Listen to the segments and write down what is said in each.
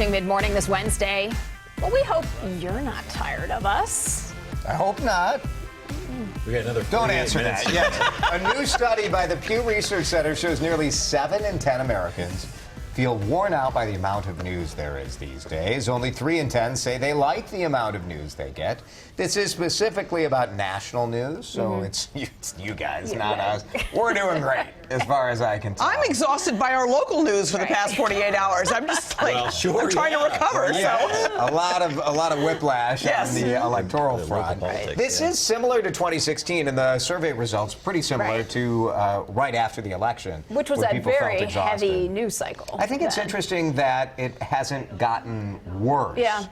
Watching Mid-Morning this Wednesday. Well, we hope you're not tired of us. I hope not. We got another. Don't answer minutes. that yet. A new study by the Pew Research Center shows nearly 7 in 10 Americans feel worn out by the amount of news there is these days. Only 3 in 10 say they like the amount of news they get. This is specifically about national news, so it's you guys, not us. We're doing great, as far as I can tell. I'm exhausted by our local news for the past 48 hours. I'm just like, I'm trying to recover. Yeah, a lot of whiplash on the electoral front. Politics, This is similar to 2016, and the survey results pretty similar to right after the election, Which was when a people felt very exhausted. heavy news cycle. I think it's interesting that it hasn't gotten worse. Yeah.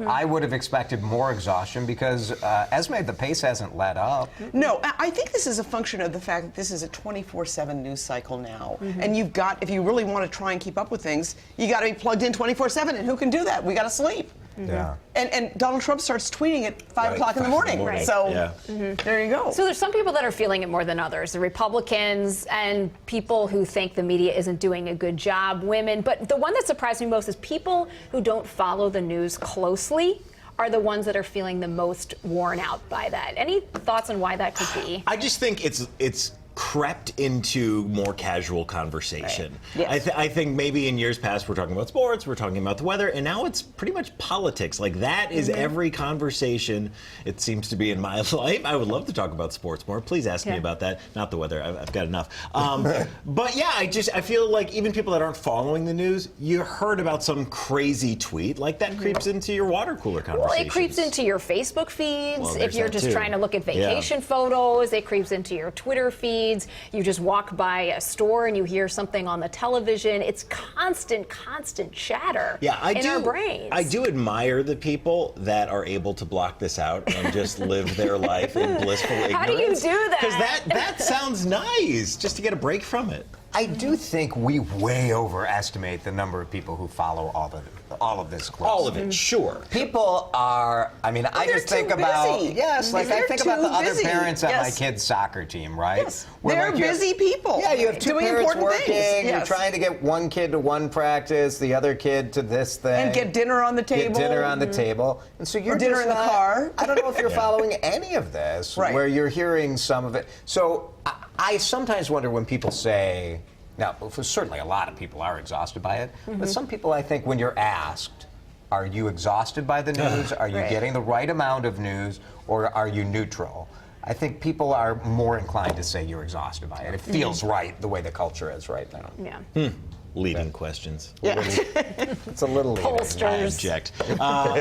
I would have expected more exhaustion because, Esme, the pace hasn't let up. No, I think this is a function of the fact that this is a 24/7 news cycle now. And you've got, if you really want to try and keep up with things, you got to be plugged in 24/7. And who can do that? We got to sleep. Yeah. And Donald Trump starts tweeting at 5 o'clock in the morning. Right. So there you go. So there's some people that are feeling it more than others. The Republicans and people who think the media isn't doing a good job, women. But the one that surprised me most is people who don't follow the news closely are the ones that are feeling the most worn out by that. Any thoughts on why that could be? I just think it's crept into more casual conversation. Right. Yes. I think maybe in years past we're talking about sports, we're talking about the weather, and now it's pretty much politics. Like that is every conversation it seems to be in my life. I would love to talk about sports more. Please ask me about that. Not the weather. I've got enough. But yeah, I feel like even people that aren't following the news, you heard about some crazy tweet like that creeps into your water cooler conversation. Well, it creeps into your Facebook feeds. Well, if you're that just too. trying to look at vacation photos, it creeps into your Twitter feed. You just walk by a store and you hear something on the television. It's constant chatter in our brains. I do admire the people that are able to block this out and just live their life in blissful ignorance. How do you do that? Because that sounds nice, just to get a break from it. I do think we way overestimate the number of people who follow all of this closely. All of it, sure. People are, I mean, I they're just think too about, busy. like I They're think about too the other busy. parents at my Yes. kid's soccer team, right? Yes. Where, They're like, you have- busy people. Yeah, you have 2 doing parents important working, things. you're Yes. trying to get one kid to one practice, the other kid to this thing. And get dinner on the table. Get dinner on the table. And so you're Or dinner just in the not- car. I don't know if you're following any of this, Right. where you're hearing some of it. So I sometimes wonder when people say, now, certainly a lot of people are exhausted by it, but some people, I think, when you're asked, are you exhausted by the news? Are you getting the right amount of news? Or are you neutral? I think people are more inclined to say you're exhausted by it. It feels right the way the culture is right now. Yeah. Leading questions. Yeah. It's a little leading. I Pollsters. object.